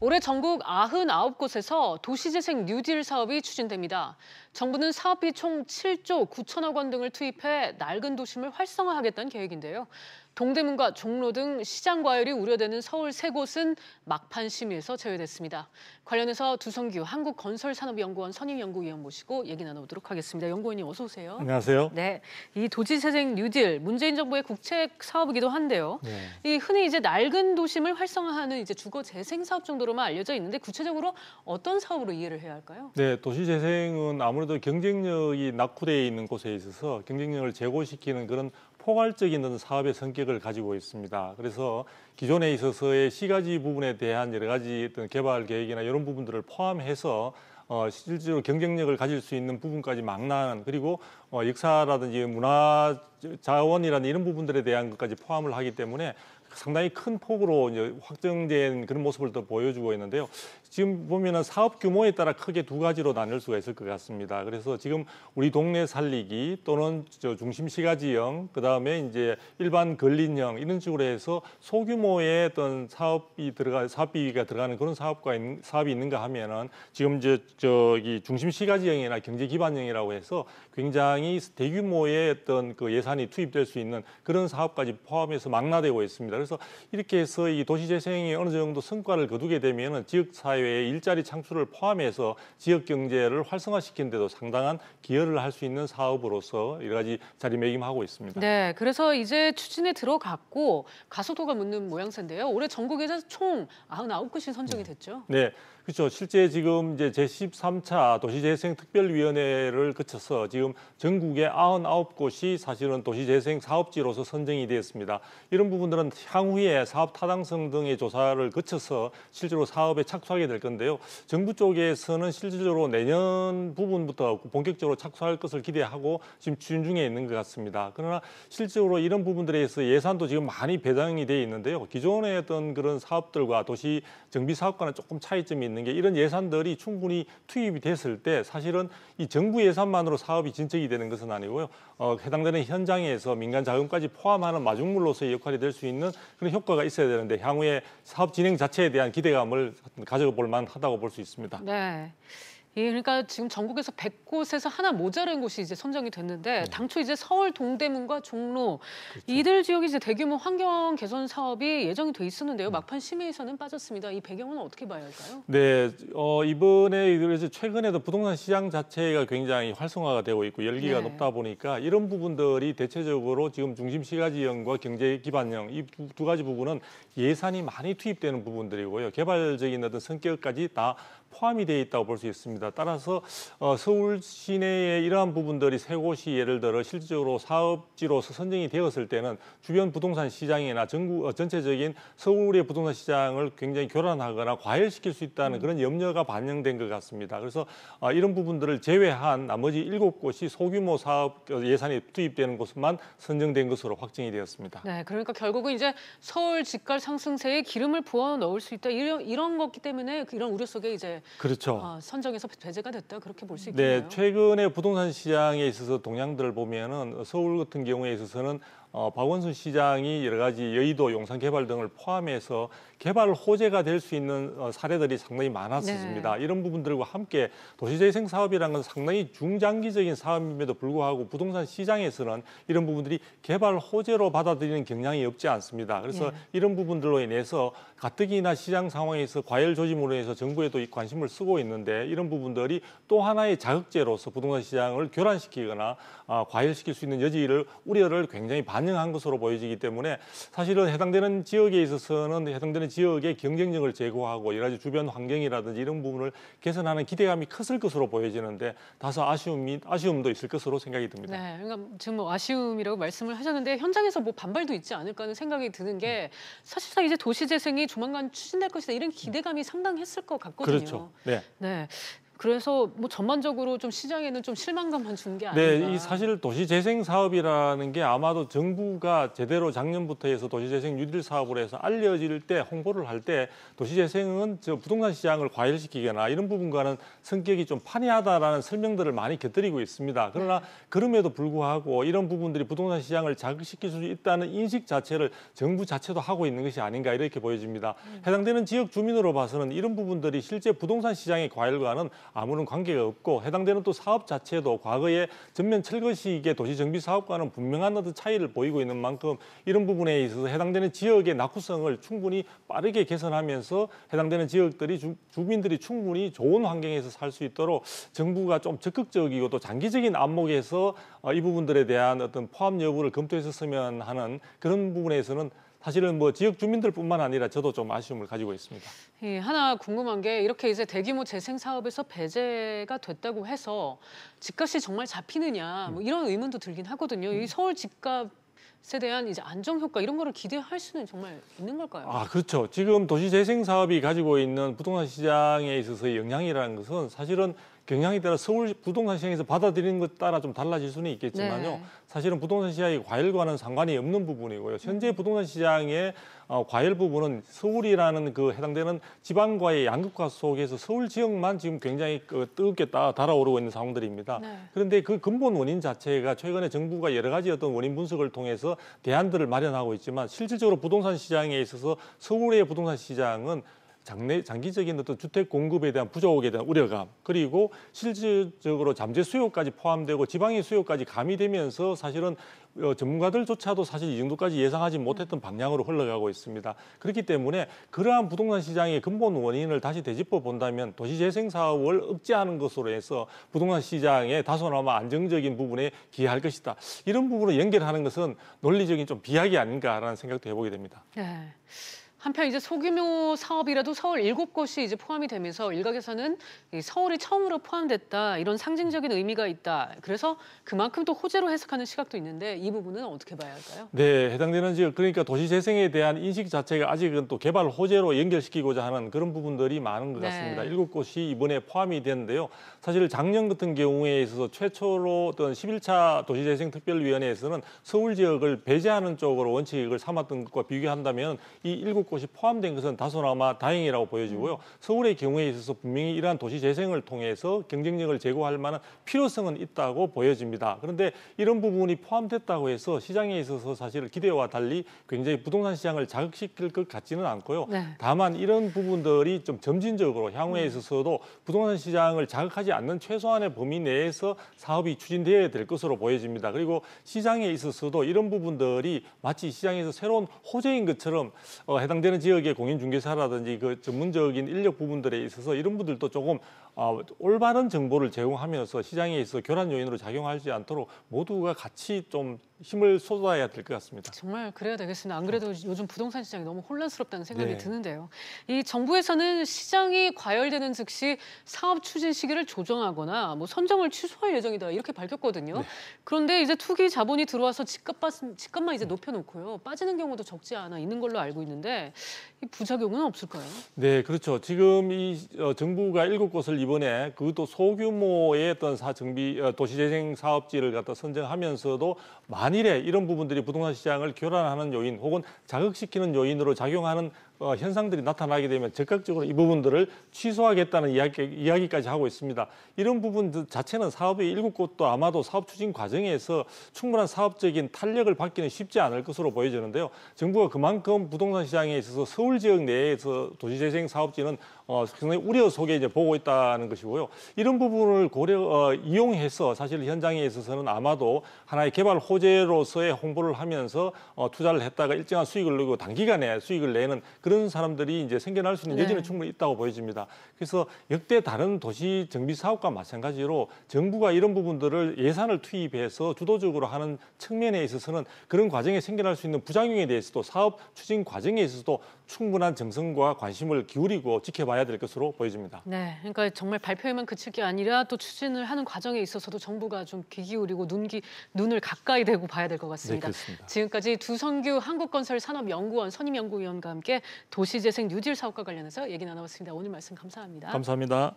올해 전국 99곳에서 도시재생 뉴딜 사업이 추진됩니다. 정부는 사업비 총 7조 9천억 원 등을 투입해 낡은 도심을 활성화하겠다는 계획인데요. 동대문과 종로 등 시장 과열이 우려되는 서울 세 곳은 막판 심의에서 제외됐습니다. 관련해서 두성규 한국건설산업연구원 선임연구위원 모시고 얘기 나눠보도록 하겠습니다. 연구원님 어서 오세요. 안녕하세요. 네, 이 도시재생 뉴딜 문재인 정부의 국책 사업이기도 한데요. 네. 이 흔히 이제 낡은 도심을 활성화하는 이제 주거 재생 사업 정도로만 알려져 있는데 구체적으로 어떤 사업으로 이해를 해야 할까요? 네, 도시재생은 아무래도 경쟁력이 낙후되어 있는 곳에 있어서 경쟁력을 제고시키는 그런 포괄적인 어떤 사업의 성격을 가지고 있습니다. 그래서 기존에 있어서의 시가지 부분에 대한 여러 가지 어떤 개발 계획이나 이런 부분들을 포함해서 실제로 경쟁력을 가질 수 있는 부분까지 망라하는, 그리고 역사라든지 문화 자원이라는 이런 부분들에 대한 것까지 포함을 하기 때문에 상당히 큰 폭으로 이제 확정된 그런 모습을 또 보여주고 있는데요. 지금 보면은 사업 규모에 따라 크게 두 가지로 나눌 수가 있을 것 같습니다. 그래서 지금 우리 동네 살리기 또는 중심 시가지형, 그다음에 이제 일반 근린형 이런 식으로 해서 소규모의 어떤 사업비가 들어가는 그런 사업이 있는가 하면은 지금 저기 중심 시가지형이나 경제 기반형이라고 해서 굉장히 대규모의 어떤 그 예산이 투입될 수 있는 그런 사업까지 포함해서 망라되고 있습니다. 그래서 이렇게 해서 이 도시재생이 어느 정도 성과를 거두게 되면은 지역사회의 일자리 창출을 포함해서 지역 경제를 활성화시키는 데도 상당한 기여를 할 수 있는 사업으로서 여러 가지 자리매김하고 있습니다. 네, 그래서 이제 추진에 들어갔고 가속도가 묻는 모양새인데요. 올해 전국에서 총 99곳이 선정이 됐죠. 네. 그렇죠. 실제 지금 이제 제13차 도시재생특별위원회를 거쳐서 지금 전국의 99곳이 사실은 도시재생 사업지로서 선정이 되었습니다. 이런 부분들은 향후에 사업 타당성 등의 조사를 거쳐서 실제로 사업에 착수하게 될 건데요. 정부 쪽에서는 실질적으로 내년 부분부터 본격적으로 착수할 것을 기대하고 지금 추진 중에 있는 것 같습니다. 그러나 실질적으로 이런 부분들에 대해서 예산도 지금 많이 배당이 되어 있는데요. 기존의 어떤 그런 사업들과 도시 정비 사업과는 조금 차이점이 있는 게, 이런 예산들이 충분히 투입이 됐을 때 사실은 이 정부 예산만으로 사업이 진척이 되는 것은 아니고요. 해당되는 현장에서 민간 자금까지 포함하는 마중물로서의 역할이 될 수 있는 그런 효과가 있어야 되는데, 향후에 사업 진행 자체에 대한 기대감을 가져볼 만하다고 볼 수 있습니다. 네. 예, 그러니까 지금 전국에서 100곳에서 하나 모자란 곳이 이제 선정이 됐는데 당초 이제 서울 동대문과 종로 이들 지역이 이제 대규모 환경 개선 사업이 예정이 돼 있었는데요. 막판 심의에서는 빠졌습니다. 이 배경은 어떻게 봐야 할까요? 네, 이번에 그래서 최근에도 부동산 시장 자체가 굉장히 활성화가 되고 있고 열기가 높다 보니까 이런 부분들이 대체적으로 지금 중심 시가지형과 경제 기반형 이 두 가지 부분은 예산이 많이 투입되는 부분들이고요. 개발적인 어떤 성격까지 다 포함이 되어 있다고 볼 수 있습니다. 따라서 서울 시내의 이러한 부분들이 세 곳이 예를 들어 실질적으로 사업지로서 선정이 되었을 때는 주변 부동산 시장이나 전체적인 서울의 부동산 시장을 굉장히 교란하거나 과열시킬 수 있다는 그런 염려가 반영된 것 같습니다. 그래서 이런 부분들을 제외한 나머지 7곳이 소규모 사업 예산이 투입되는 곳만 선정된 것으로 확정이 되었습니다. 네, 그러니까 결국은 이제 서울 집값 상승세에 기름을 부어 넣을 수 있다 이런 거기 때문에 이런 우려 속에 이제 그렇죠. 선정에서 배제가 됐다 그렇게 볼 수 있겠네요. 네, 최근에 부동산 시장에 있어서 동향들을 보면은 서울 같은 경우에 있어서는 박원순 시장이 여러 가지 여의도 용산 개발 등을 포함해서 개발 호재가 될 수 있는 사례들이 상당히 많았습니다. 이런 부분들과 함께 도시재생 사업이라는 것은 상당히 중장기적인 사업임에도 불구하고 부동산 시장에서는 이런 부분들이 개발 호재로 받아들이는 경향이 없지 않습니다. 그래서 이런 부분들로 인해서 가뜩이나 시장 상황에서 과열 조짐으로 인해서 정부에도 이 관심을 쓰고 있는데, 이런 부분들이 또 하나의 자극제로서 부동산 시장을 교란시키거나 과열시킬 수 있는 우려를 굉장히 반영한 것으로 보여지기 때문에 사실은 해당되는 지역에 있어서는 해당되는 지역의 경쟁력을 제고하고 여러 가지 주변 환경이라든지 이런 부분을 개선하는 기대감이 컸을 것으로 보여지는데 다소 아쉬움도 있을 것으로 생각이 듭니다. 네, 그러니까 지금 뭐 아쉬움이라고 말씀을 하셨는데 현장에서 뭐 반발도 있지 않을까 하는 생각이 드는 게, 사실상 이제 도시재생이 조만간 추진될 것이다 이런 기대감이 상당했을 것 같거든요. 그렇죠. 네. 네. 그래서 뭐 전반적으로 좀 시장에는 좀 실망감만 준 게 아닌가. 네, 이 사실 도시재생 사업이라는 게 아마도 정부가 제대로 작년부터 해서 도시재생 뉴딜 사업을 해서 알려질 때 홍보를 할 때 도시재생은 저 부동산 시장을 과열시키거나 이런 부분과는 성격이 좀 판이하다라는 설명들을 많이 곁들이고 있습니다. 그러나 그럼에도 불구하고 이런 부분들이 부동산 시장을 자극시킬 수 있다는 인식 자체를 정부 자체도 하고 있는 것이 아닌가 이렇게 보여집니다. 해당되는 지역 주민으로 봐서는 이런 부분들이 실제 부동산 시장의 과열과는 아무런 관계가 없고 해당되는 또 사업 자체도 과거에 전면 철거식의 도시정비 사업과는 분명한 어떤 차이를 보이고 있는 만큼 이런 부분에 있어서 해당되는 지역의 낙후성을 충분히 빠르게 개선하면서 해당되는 지역들이 주민들이 충분히 좋은 환경에서 살 수 있도록 정부가 좀 적극적이고 또 장기적인 안목에서 이 부분들에 대한 어떤 포함 여부를 검토했었으면 하는 그런 부분에서는 사실은 뭐 지역 주민들뿐만 아니라 저도 좀 아쉬움을 가지고 있습니다. 예, 하나 궁금한 게 이렇게 이제 대규모 재생 사업에서 배제가 됐다고 해서 집값이 정말 잡히느냐 뭐 이런 의문도 들긴 하거든요. 이 서울 집값에 대한 이제 안정 효과 이런 거를 기대할 수는 정말 있는 걸까요? 아, 그렇죠. 지금 도시재생 사업이 가지고 있는 부동산 시장에 있어서의 영향이라는 것은 사실은 경향에 따라 서울 부동산 시장에서 받아들이는 것 따라 좀 달라질 수는 있겠지만요. 네. 사실은 부동산 시장의 과열과는 상관이 없는 부분이고요. 현재 부동산 시장의 과열 부분은 서울이라는 그 해당되는 지방과의 양극화 속에서 서울 지역만 지금 굉장히 뜨겁게 달아오르고 있는 상황들입니다. 네. 그런데 그 근본 원인 자체가 최근에 정부가 여러 가지 어떤 원인 분석을 통해서 대안들을 마련하고 있지만 실질적으로 부동산 시장에 있어서 서울의 부동산 시장은 장기적인 어떤 주택 공급에 대한 부족에 대한 우려감 그리고 실질적으로 잠재 수요까지 포함되고 지방의 수요까지 가미되면서 사실은 전문가들조차도 사실 이 정도까지 예상하지 못했던 방향으로 흘러가고 있습니다. 그렇기 때문에 그러한 부동산 시장의 근본 원인을 다시 되짚어 본다면 도시재생 사업을 억제하는 것으로 해서 부동산 시장의 다소나마 안정적인 부분에 기여할 것이다. 이런 부분을 연결하는 것은 논리적인 좀 비약이 아닌가라는 생각도 해보게 됩니다. 네. 한편 이제 소규모 사업이라도 서울 7곳이 이제 포함이 되면서 일각에서는 이 서울이 처음으로 포함됐다 이런 상징적인 의미가 있다. 그래서 그만큼 또 호재로 해석하는 시각도 있는데 이 부분은 어떻게 봐야 할까요? 네, 해당되는 지역 그러니까 도시재생에 대한 인식 자체가 아직은 또 개발 호재로 연결시키고자 하는 그런 부분들이 많은 것 같습니다. 네. 7곳이 이번에 포함이 됐는데요. 사실 작년 같은 경우에 있어서 최초로 어떤 11차 도시재생특별위원회에서는 서울 지역을 배제하는 쪽으로 원칙을 삼았던 것과 비교한다면 이 7곳이 포함된 것은 다소나마 다행이라고 보여지고요. 서울의 경우에 있어서 분명히 이러한 도시재생을 통해서 경쟁력을 제고할 만한 필요성은 있다고 보여집니다. 그런데 이런 부분이 포함됐다고 해서 시장에 있어서 사실 기대와 달리 굉장히 부동산 시장을 자극시킬 것 같지는 않고요. 네. 다만 이런 부분들이 좀 점진적으로 향후에 있어서도 부동산 시장을 자극하지 않는 최소한의 범위 내에서 사업이 추진되어야 될 것으로 보여집니다. 그리고 시장에 있어서도 이런 부분들이 마치 시장에서 새로운 호재인 것처럼 해당되는 지역의 공인중개사라든지 그 전문적인 인력 부분들에 있어서 이런 분들도 조금 올바른 정보를 제공하면서 시장에 있어 교란 요인으로 작용하지 않도록 모두가 같이 좀 힘을 쏟아야 될 것 같습니다. 정말 그래야 되겠습니다. 안 그래도 요즘 부동산 시장이 너무 혼란스럽다는 생각이 네. 드는데요. 이 정부에서는 시장이 과열되는 즉시 사업 추진 시기를 조정하거나 뭐 선정을 취소할 예정이다 이렇게 밝혔거든요. 네. 그런데 이제 투기 자본이 들어와서 집값만 이제 높여놓고요. 빠지는 경우도 적지 않아 있는 걸로 알고 있는데 이 부작용은 없을까요? 네, 그렇죠. 지금 이 정부가 7곳을 이번에 그것도 소규모의 어떤 도시재생 사업지를 갖다 선정하면서도 만일에 이런 부분들이 부동산 시장을 교란하는 요인 혹은 자극시키는 요인으로 작용하는 현상들이 나타나게 되면 즉각적으로 이 부분들을 취소하겠다는 이야기까지 하고 있습니다. 이런 부분 자체는 사업의 7곳도 아마도 사업 추진 과정에서 충분한 사업적인 탄력을 받기는 쉽지 않을 것으로 보여지는데요. 정부가 그만큼 부동산 시장에 있어서 서울 지역 내에서 도시재생 사업지는 상당히 우려 속에 이제 보고 있다는 것이고요. 이런 부분을 이용해서 사실 현장에 있어서는 아마도 하나의 개발 호재로서의 홍보를 하면서 투자를 했다가 일정한 수익을 내고 단기간에 수익을 내는 그런 사람들이 이제 생겨날 수 있는 여지는 충분히 있다고 보여집니다. 그래서 역대 다른 도시 정비 사업과 마찬가지로 정부가 이런 부분들을 예산을 투입해서 주도적으로 하는 측면에 있어서는 그런 과정에 생겨날 수 있는 부작용에 대해서도 사업 추진 과정에 있어서도 충분한 정성과 관심을 기울이고 지켜봐야 될 것으로 보여집니다. 네, 그러니까 정말 발표에만 그칠 게 아니라 또 추진을 하는 과정에 있어서도 정부가 좀 귀 기울이고 눈을 가까이 대고 봐야 될 것 같습니다. 네, 그렇습니다. 지금까지 두성규 한국건설산업연구원 선임연구위원과 함께 도시재생 뉴딜 사업과 관련해서 얘기 나눠봤습니다. 오늘 말씀 감사합니다. 감사합니다.